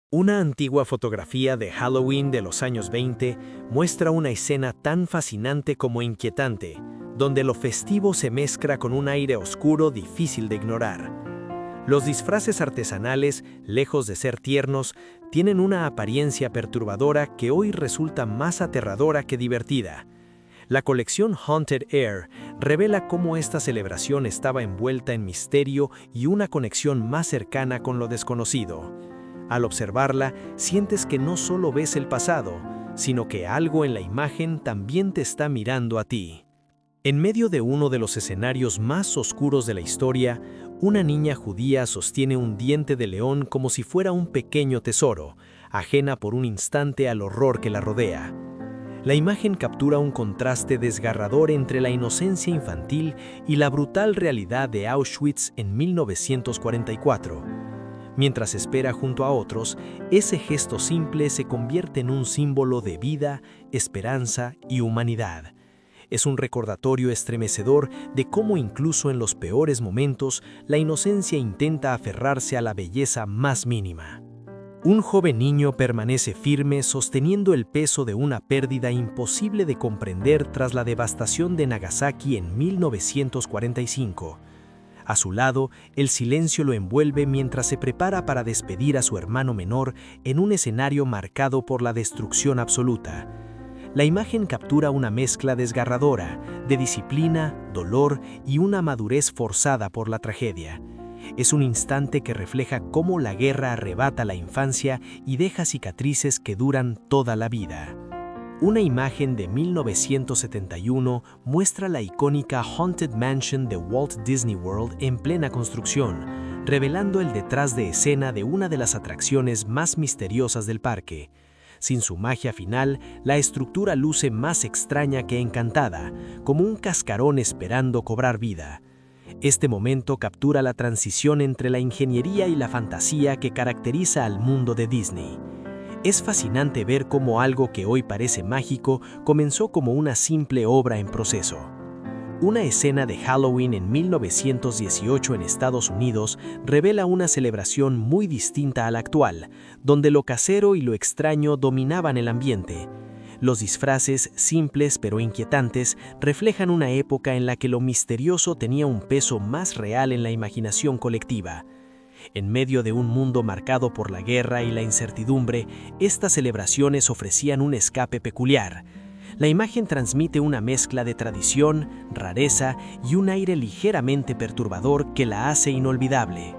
Una antigua fotografía de Halloween de los años 20 muestra una escena tan fascinante como inquietante, donde lo festivo se mezcla con un aire oscuro difícil de ignorar. Los disfraces artesanales, lejos de ser tiernos, tienen una apariencia perturbadora que hoy resulta más aterradora que divertida. La colección Haunted Air revela cómo esta celebración estaba envuelta en misterio y una conexión más cercana con lo desconocido. Al observarla, sientes que no solo ves el pasado, sino que algo en la imagen también te está mirando a ti. En medio de uno de los escenarios más oscuros de la historia, una niña judía sostiene un diente de león como si fuera un pequeño tesoro, ajena por un instante al horror que la rodea. La imagen captura un contraste desgarrador entre la inocencia infantil y la brutal realidad de Auschwitz en 1944. Mientras espera junto a otros, ese gesto simple se convierte en un símbolo de vida, esperanza y humanidad. Es un recordatorio estremecedor de cómo incluso en los peores momentos, la inocencia intenta aferrarse a la belleza más mínima. Un joven niño permanece firme sosteniendo el peso de una pérdida imposible de comprender tras la devastación de Nagasaki en 1945. A su lado, el silencio lo envuelve mientras se prepara para despedir a su hermano menor en un escenario marcado por la destrucción absoluta. La imagen captura una mezcla desgarradora de disciplina, dolor y una madurez forzada por la tragedia. Es un instante que refleja cómo la guerra arrebata la infancia y deja cicatrices que duran toda la vida. Una imagen de 1971 muestra la icónica Haunted Mansion de Walt Disney World en plena construcción, revelando el detrás de escena de una de las atracciones más misteriosas del parque. Sin su magia final, la estructura luce más extraña que encantada, como un cascarón esperando cobrar vida. Este momento captura la transición entre la ingeniería y la fantasía que caracteriza al mundo de Disney. Es fascinante ver cómo algo que hoy parece mágico comenzó como una simple obra en proceso. Una escena de Halloween en 1918 en Estados Unidos revela una celebración muy distinta a la actual, donde lo casero y lo extraño dominaban el ambiente. Los disfraces, simples pero inquietantes, reflejan una época en la que lo misterioso tenía un peso más real en la imaginación colectiva. En medio de un mundo marcado por la guerra y la incertidumbre, estas celebraciones ofrecían un escape peculiar. La imagen transmite una mezcla de tradición, rareza y un aire ligeramente perturbador que la hace inolvidable.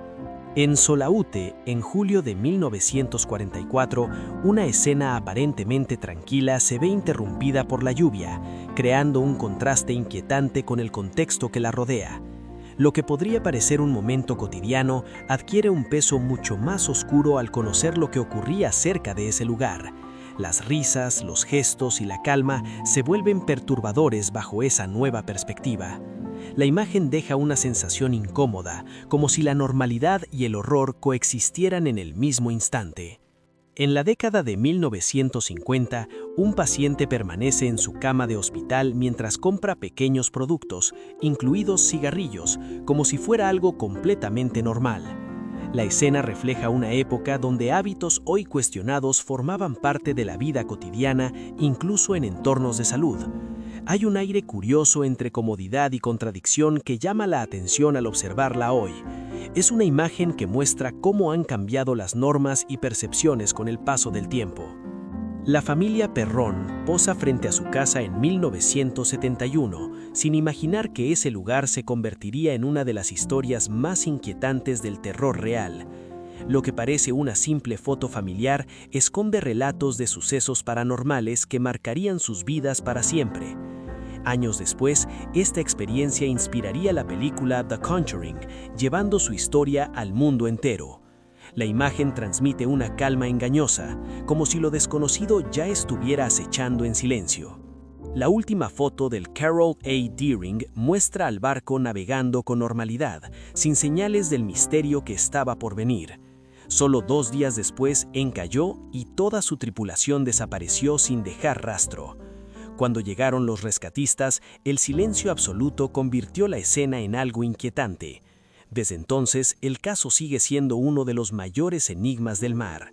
En Solaute, en julio de 1944, una escena aparentemente tranquila se ve interrumpida por la lluvia, creando un contraste inquietante con el contexto que la rodea. Lo que podría parecer un momento cotidiano adquiere un peso mucho más oscuro al conocer lo que ocurría cerca de ese lugar. Las risas, los gestos y la calma se vuelven perturbadores bajo esa nueva perspectiva. La imagen deja una sensación incómoda, como si la normalidad y el horror coexistieran en el mismo instante. En la década de 1950, un paciente permanece en su cama de hospital mientras compra pequeños productos, incluidos cigarrillos, como si fuera algo completamente normal. La escena refleja una época donde hábitos hoy cuestionados formaban parte de la vida cotidiana, incluso en entornos de salud. Hay un aire curioso entre comodidad y contradicción que llama la atención al observarla hoy. Es una imagen que muestra cómo han cambiado las normas y percepciones con el paso del tiempo. La familia Perrón posa frente a su casa en 1971, sin imaginar que ese lugar se convertiría en una de las historias más inquietantes del terror real. Lo que parece una simple foto familiar esconde relatos de sucesos paranormales que marcarían sus vidas para siempre. Años después, esta experiencia inspiraría la película The Conjuring, llevando su historia al mundo entero. La imagen transmite una calma engañosa, como si lo desconocido ya estuviera acechando en silencio. La última foto del Carol A. Deering muestra al barco navegando con normalidad, sin señales del misterio que estaba por venir. Solo 2 días después encalló y toda su tripulación desapareció sin dejar rastro. Cuando llegaron los rescatistas, el silencio absoluto convirtió la escena en algo inquietante. Desde entonces, el caso sigue siendo uno de los mayores enigmas del mar.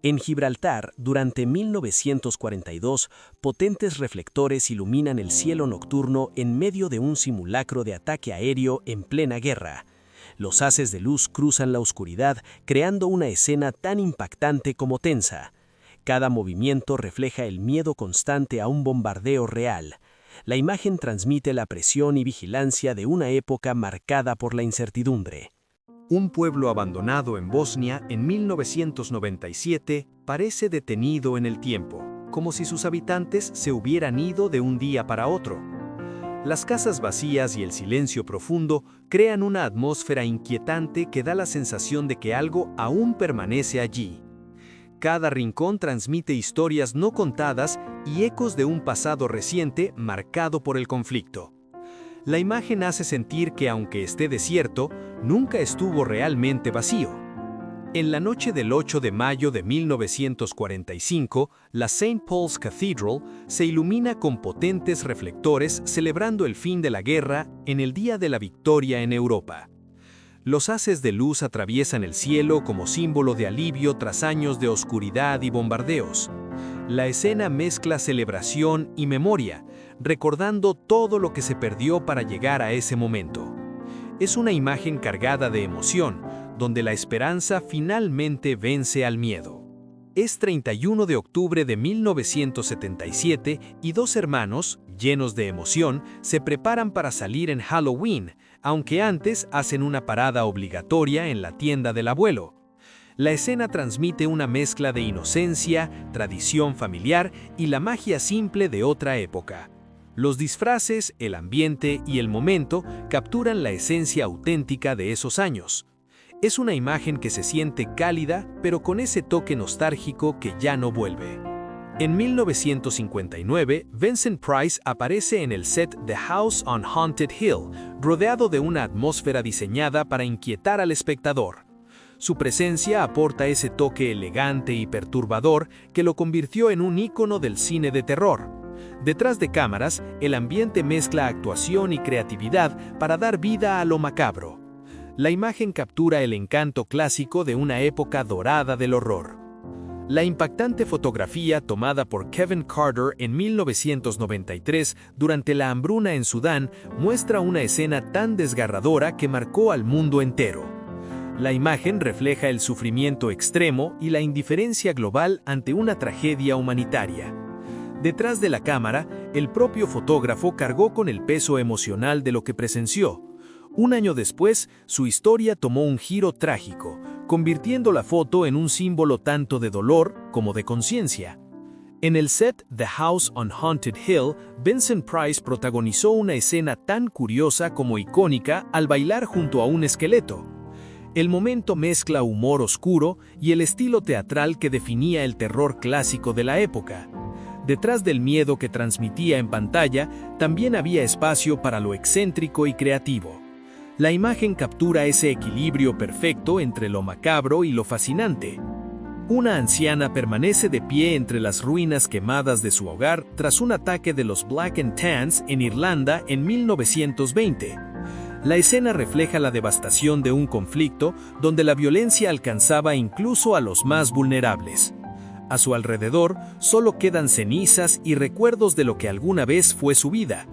En Gibraltar, durante 1942, potentes reflectores iluminan el cielo nocturno en medio de un simulacro de ataque aéreo en plena guerra. Los haces de luz cruzan la oscuridad, creando una escena tan impactante como tensa. Cada movimiento refleja el miedo constante a un bombardeo real. La imagen transmite la presión y vigilancia de una época marcada por la incertidumbre. Un pueblo abandonado en Bosnia en 1997 parece detenido en el tiempo, como si sus habitantes se hubieran ido de un día para otro. Las casas vacías y el silencio profundo crean una atmósfera inquietante que da la sensación de que algo aún permanece allí. Cada rincón transmite historias no contadas y ecos de un pasado reciente marcado por el conflicto. La imagen hace sentir que, aunque esté desierto, nunca estuvo realmente vacío. En la noche del 8 de mayo de 1945, la St. Paul's Cathedral se ilumina con potentes reflectores celebrando el fin de la guerra en el Día de la Victoria en Europa. Los haces de luz atraviesan el cielo como símbolo de alivio tras años de oscuridad y bombardeos. La escena mezcla celebración y memoria, recordando todo lo que se perdió para llegar a ese momento. Es una imagen cargada de emoción, donde la esperanza finalmente vence al miedo. Es 31 de octubre de 1977 y dos hermanos, llenos de emoción, se preparan para salir en Halloween, aunque antes hacen una parada obligatoria en la tienda del abuelo. La escena transmite una mezcla de inocencia, tradición familiar y la magia simple de otra época. Los disfraces, el ambiente y el momento capturan la esencia auténtica de esos años. Es una imagen que se siente cálida, pero con ese toque nostálgico que ya no vuelve. En 1959, Vincent Price aparece en el set The House on Haunted Hill, rodeado de una atmósfera diseñada para inquietar al espectador. Su presencia aporta ese toque elegante y perturbador que lo convirtió en un ícono del cine de terror. Detrás de cámaras, el ambiente mezcla actuación y creatividad para dar vida a lo macabro. La imagen captura el encanto clásico de una época dorada del horror. La impactante fotografía tomada por Kevin Carter en 1993 durante la hambruna en Sudán muestra una escena tan desgarradora que marcó al mundo entero. La imagen refleja el sufrimiento extremo y la indiferencia global ante una tragedia humanitaria. Detrás de la cámara, el propio fotógrafo cargó con el peso emocional de lo que presenció. Un año después, su historia tomó un giro trágico, convirtiendo la foto en un símbolo tanto de dolor como de conciencia. En el set The House on Haunted Hill, Vincent Price protagonizó una escena tan curiosa como icónica al bailar junto a un esqueleto. El momento mezcla humor oscuro y el estilo teatral que definía el terror clásico de la época. Detrás del miedo que transmitía en pantalla, también había espacio para lo excéntrico y creativo. La imagen captura ese equilibrio perfecto entre lo macabro y lo fascinante. Una anciana permanece de pie entre las ruinas quemadas de su hogar tras un ataque de los Black and Tans en Irlanda en 1920. La escena refleja la devastación de un conflicto donde la violencia alcanzaba incluso a los más vulnerables. A su alrededor solo quedan cenizas y recuerdos de lo que alguna vez fue su vida.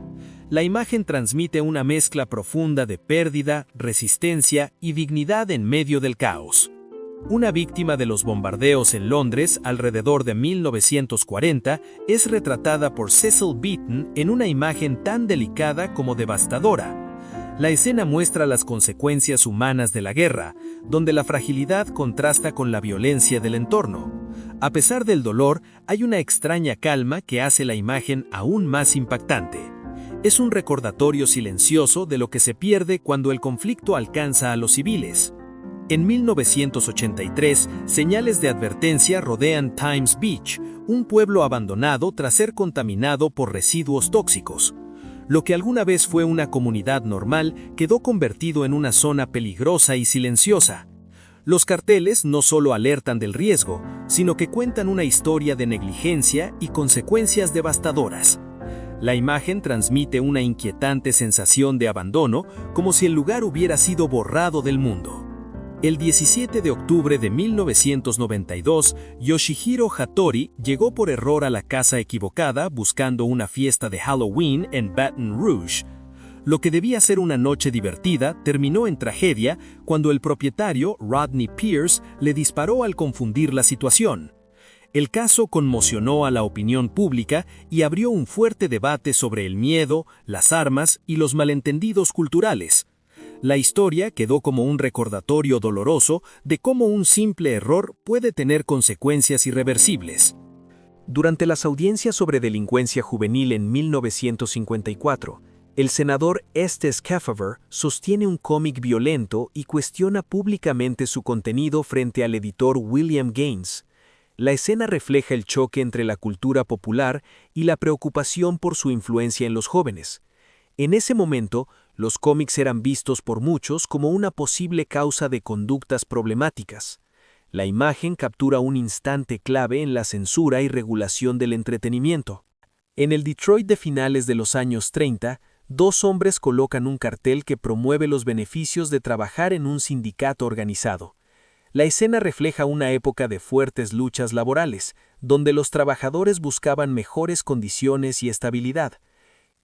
La imagen transmite una mezcla profunda de pérdida, resistencia y dignidad en medio del caos. Una víctima de los bombardeos en Londres alrededor de 1940 es retratada por Cecil Beaton en una imagen tan delicada como devastadora. La escena muestra las consecuencias humanas de la guerra, donde la fragilidad contrasta con la violencia del entorno. A pesar del dolor, hay una extraña calma que hace la imagen aún más impactante. Es un recordatorio silencioso de lo que se pierde cuando el conflicto alcanza a los civiles. En 1983, señales de advertencia rodean Times Beach, un pueblo abandonado tras ser contaminado por residuos tóxicos. Lo que alguna vez fue una comunidad normal quedó convertido en una zona peligrosa y silenciosa. Los carteles no solo alertan del riesgo, sino que cuentan una historia de negligencia y consecuencias devastadoras. La imagen transmite una inquietante sensación de abandono, como si el lugar hubiera sido borrado del mundo. El 17 de octubre de 1992, Yoshihiro Hattori llegó por error a la casa equivocada buscando una fiesta de Halloween en Baton Rouge. Lo que debía ser una noche divertida terminó en tragedia cuando el propietario, Rodney Pierce, le disparó al confundir la situación. El caso conmocionó a la opinión pública y abrió un fuerte debate sobre el miedo, las armas y los malentendidos culturales. La historia quedó como un recordatorio doloroso de cómo un simple error puede tener consecuencias irreversibles. Durante las audiencias sobre delincuencia juvenil en 1954, el senador Estes Kefauver sostiene un cómic violento y cuestiona públicamente su contenido frente al editor William Gaines. La escena refleja el choque entre la cultura popular y la preocupación por su influencia en los jóvenes. En ese momento, los cómics eran vistos por muchos como una posible causa de conductas problemáticas. La imagen captura un instante clave en la censura y regulación del entretenimiento. En el Detroit de finales de los años 30, dos hombres colocan un cartel que promueve los beneficios de trabajar en un sindicato organizado. La escena refleja una época de fuertes luchas laborales, donde los trabajadores buscaban mejores condiciones y estabilidad.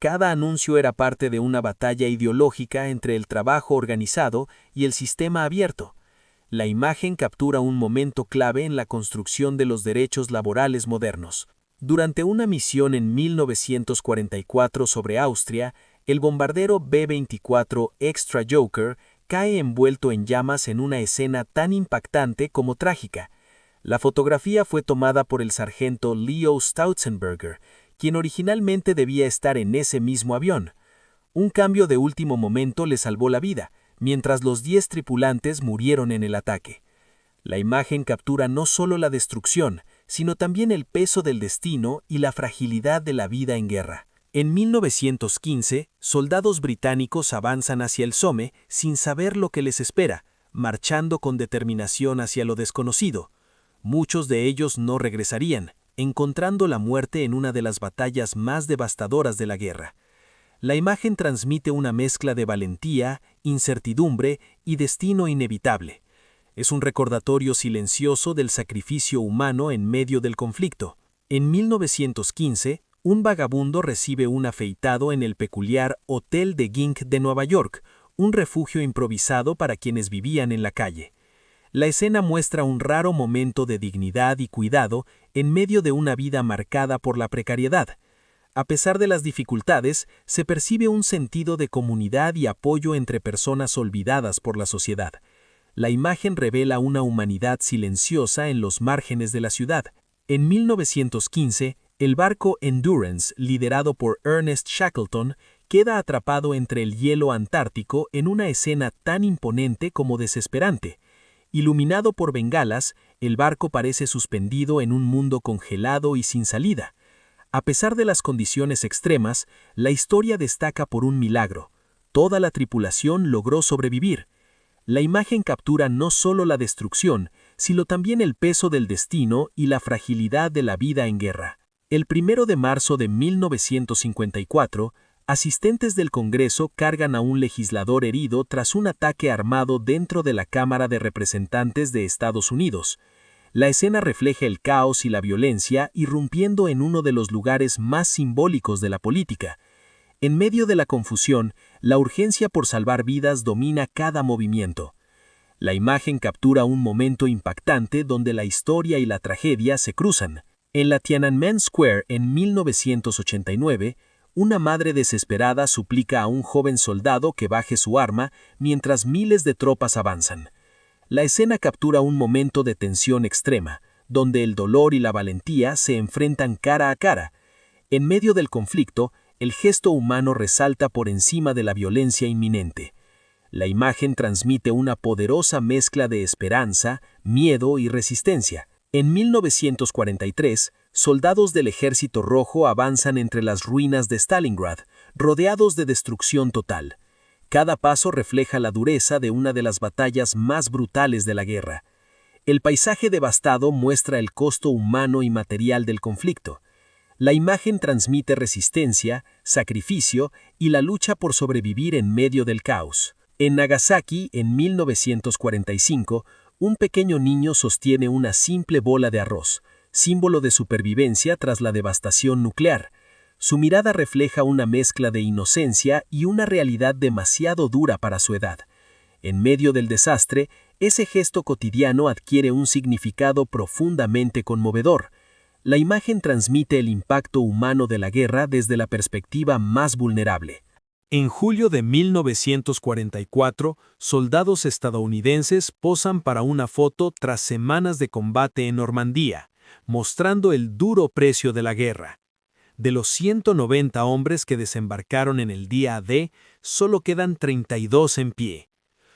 Cada anuncio era parte de una batalla ideológica entre el trabajo organizado y el sistema abierto. La imagen captura un momento clave en la construcción de los derechos laborales modernos. Durante una misión en 1944 sobre Austria, el bombardero B-24 Extra Joker cae envuelto en llamas en una escena tan impactante como trágica. La fotografía fue tomada por el sargento Leo Stautzenberger, quien originalmente debía estar en ese mismo avión. Un cambio de último momento le salvó la vida, mientras los 10 tripulantes murieron en el ataque. La imagen captura no solo la destrucción, sino también el peso del destino y la fragilidad de la vida en guerra. En 1915, soldados británicos avanzan hacia el Somme sin saber lo que les espera, marchando con determinación hacia lo desconocido. Muchos de ellos no regresarían, encontrando la muerte en una de las batallas más devastadoras de la guerra. La imagen transmite una mezcla de valentía, incertidumbre y destino inevitable. Es un recordatorio silencioso del sacrificio humano en medio del conflicto. En 1915, un vagabundo recibe un afeitado en el peculiar Hotel de Gink de Nueva York, un refugio improvisado para quienes vivían en la calle. La escena muestra un raro momento de dignidad y cuidado en medio de una vida marcada por la precariedad. A pesar de las dificultades, se percibe un sentido de comunidad y apoyo entre personas olvidadas por la sociedad. La imagen revela una humanidad silenciosa en los márgenes de la ciudad. En 1915, el barco Endurance, liderado por Ernest Shackleton, queda atrapado entre el hielo antártico en una escena tan imponente como desesperante. Iluminado por bengalas, el barco parece suspendido en un mundo congelado y sin salida. A pesar de las condiciones extremas, la historia destaca por un milagro. Toda la tripulación logró sobrevivir. La imagen captura no solo la destrucción, sino también el peso del destino y la fragilidad de la vida en guerra. El 1 de marzo de 1954, asistentes del Congreso cargan a un legislador herido tras un ataque armado dentro de la Cámara de Representantes de Estados Unidos. La escena refleja el caos y la violencia irrumpiendo en uno de los lugares más simbólicos de la política. En medio de la confusión, la urgencia por salvar vidas domina cada movimiento. La imagen captura un momento impactante donde la historia y la tragedia se cruzan. En la Tiananmen Square en 1989, una madre desesperada suplica a un joven soldado que baje su arma mientras miles de tropas avanzan. La escena captura un momento de tensión extrema, donde el dolor y la valentía se enfrentan cara a cara. En medio del conflicto, el gesto humano resalta por encima de la violencia inminente. La imagen transmite una poderosa mezcla de esperanza, miedo y resistencia. En 1943, soldados del Ejército Rojo avanzan entre las ruinas de Stalingrad, rodeados de destrucción total. Cada paso refleja la dureza de una de las batallas más brutales de la guerra. El paisaje devastado muestra el costo humano y material del conflicto. La imagen transmite resistencia, sacrificio y la lucha por sobrevivir en medio del caos. En Nagasaki, en 1945, un pequeño niño sostiene una simple bola de arroz, símbolo de supervivencia tras la devastación nuclear. Su mirada refleja una mezcla de inocencia y una realidad demasiado dura para su edad. En medio del desastre, ese gesto cotidiano adquiere un significado profundamente conmovedor. La imagen transmite el impacto humano de la guerra desde la perspectiva más vulnerable. En julio de 1944, soldados estadounidenses posan para una foto tras semanas de combate en Normandía, mostrando el duro precio de la guerra. De los 190 hombres que desembarcaron en el día D, solo quedan 32 en pie.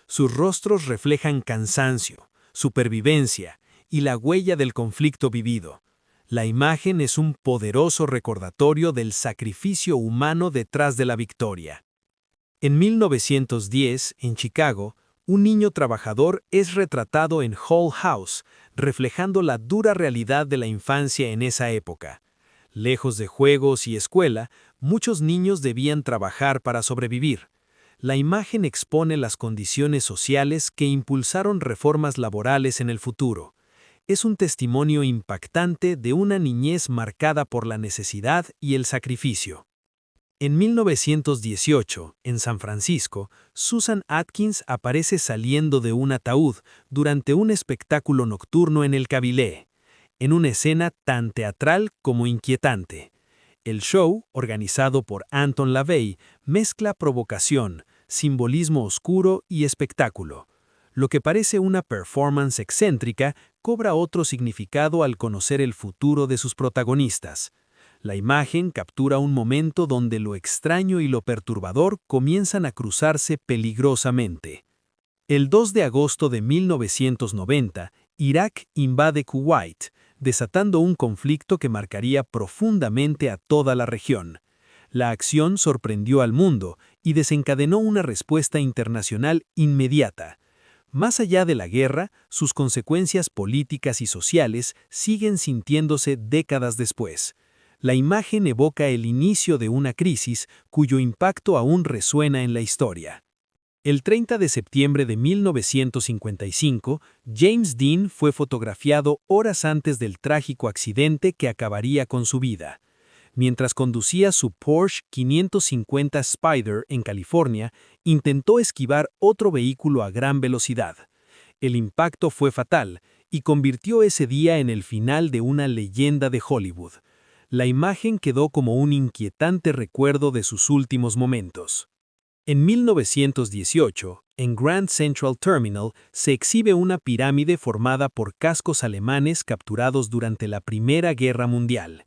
Sus rostros reflejan cansancio, supervivencia y la huella del conflicto vivido. La imagen es un poderoso recordatorio del sacrificio humano detrás de la victoria. En 1910, en Chicago, un niño trabajador es retratado en Hull House, reflejando la dura realidad de la infancia en esa época. Lejos de juegos y escuela, muchos niños debían trabajar para sobrevivir. La imagen expone las condiciones sociales que impulsaron reformas laborales en el futuro. Es un testimonio impactante de una niñez marcada por la necesidad y el sacrificio. En 1918, en San Francisco, Susan Atkins aparece saliendo de un ataúd durante un espectáculo nocturno en el Cabilé, en una escena tan teatral como inquietante. El show, organizado por Anton LaVey, mezcla provocación, simbolismo oscuro y espectáculo. Lo que parece una performance excéntrica cobra otro significado al conocer el futuro de sus protagonistas. La imagen captura un momento donde lo extraño y lo perturbador comienzan a cruzarse peligrosamente. El 2 de agosto de 1990, Irak invade Kuwait, desatando un conflicto que marcaría profundamente a toda la región. La acción sorprendió al mundo y desencadenó una respuesta internacional inmediata. Más allá de la guerra, sus consecuencias políticas y sociales siguen sintiéndose décadas después. La imagen evoca el inicio de una crisis cuyo impacto aún resuena en la historia. El 30 de septiembre de 1955, James Dean fue fotografiado horas antes del trágico accidente que acabaría con su vida. Mientras conducía su Porsche 550 Spyder en California, intentó esquivar otro vehículo a gran velocidad. El impacto fue fatal y convirtió ese día en el final de una leyenda de Hollywood. La imagen quedó como un inquietante recuerdo de sus últimos momentos. En 1918, en Grand Central Terminal, se exhibe una pirámide formada por cascos alemanes capturados durante la Primera Guerra Mundial.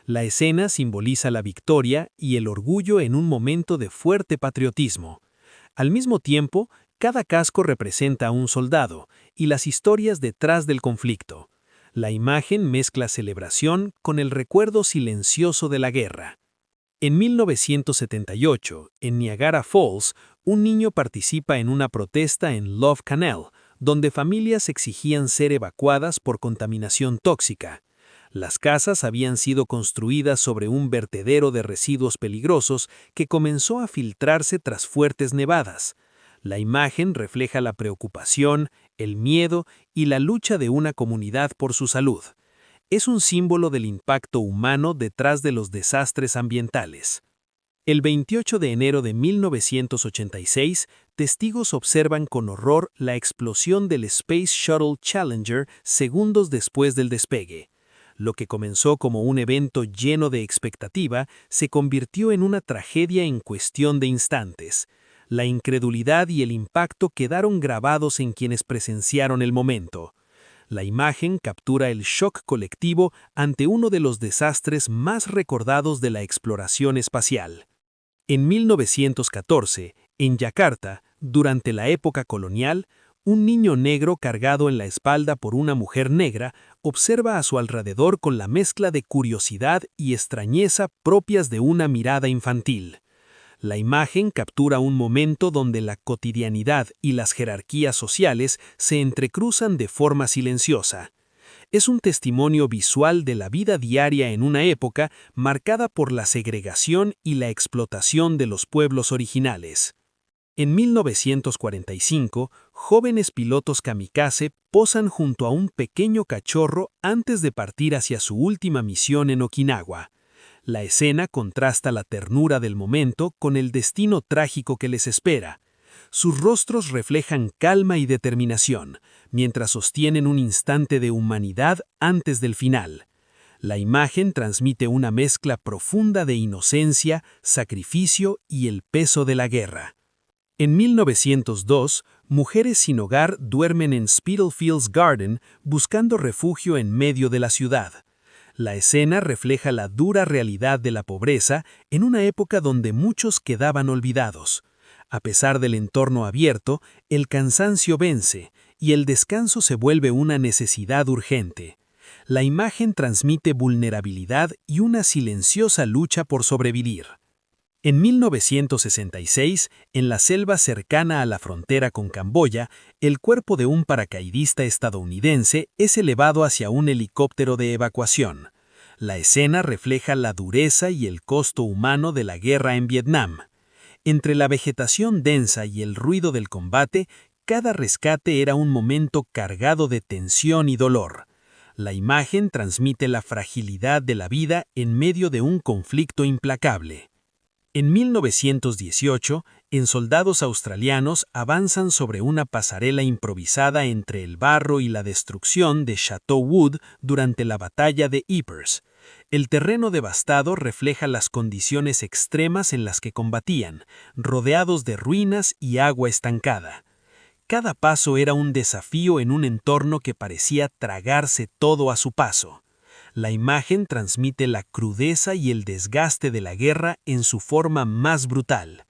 La escena simboliza la victoria y el orgullo en un momento de fuerte patriotismo. Al mismo tiempo, cada casco representa a un soldado y las historias detrás del conflicto. La imagen mezcla celebración con el recuerdo silencioso de la guerra. En 1978, en Niagara Falls, un niño participa en una protesta en Love Canal, donde familias exigían ser evacuadas por contaminación tóxica. Las casas habían sido construidas sobre un vertedero de residuos peligrosos que comenzó a filtrarse tras fuertes nevadas. La imagen refleja la preocupación, el miedo y la lucha de una comunidad por su salud. Es un símbolo del impacto humano detrás de los desastres ambientales. El 28 de enero de 1986, testigos observan con horror la explosión del Space Shuttle Challenger segundos después del despegue. Lo que comenzó como un evento lleno de expectativa se convirtió en una tragedia en cuestión de instantes. La incredulidad y el impacto quedaron grabados en quienes presenciaron el momento. La imagen captura el shock colectivo ante uno de los desastres más recordados de la exploración espacial. En 1914, en Yakarta, durante la época colonial, un niño negro cargado en la espalda por una mujer negra observa a su alrededor con la mezcla de curiosidad y extrañeza propias de una mirada infantil. La imagen captura un momento donde la cotidianidad y las jerarquías sociales se entrecruzan de forma silenciosa. Es un testimonio visual de la vida diaria en una época marcada por la segregación y la explotación de los pueblos originales. En 1945, jóvenes pilotos kamikaze posan junto a un pequeño cachorro antes de partir hacia su última misión en Okinawa. La escena contrasta la ternura del momento con el destino trágico que les espera. Sus rostros reflejan calma y determinación, mientras sostienen un instante de humanidad antes del final. La imagen transmite una mezcla profunda de inocencia, sacrificio y el peso de la guerra. En 1902, mujeres sin hogar duermen en Spitalfields Garden buscando refugio en medio de la ciudad. La escena refleja la dura realidad de la pobreza en una época donde muchos quedaban olvidados. A pesar del entorno abierto, el cansancio vence y el descanso se vuelve una necesidad urgente. La imagen transmite vulnerabilidad y una silenciosa lucha por sobrevivir. En 1966, en la selva cercana a la frontera con Camboya, el cuerpo de un paracaidista estadounidense es elevado hacia un helicóptero de evacuación. La escena refleja la dureza y el costo humano de la guerra en Vietnam. Entre la vegetación densa y el ruido del combate, cada rescate era un momento cargado de tensión y dolor. La imagen transmite la fragilidad de la vida en medio de un conflicto implacable. En 1918, soldados australianos avanzan sobre una pasarela improvisada entre el barro y la destrucción de Chateau Wood durante la batalla de Ypres. El terreno devastado refleja las condiciones extremas en las que combatían, rodeados de ruinas y agua estancada. Cada paso era un desafío en un entorno que parecía tragarse todo a su paso. La imagen transmite la crudeza y el desgaste de la guerra en su forma más brutal.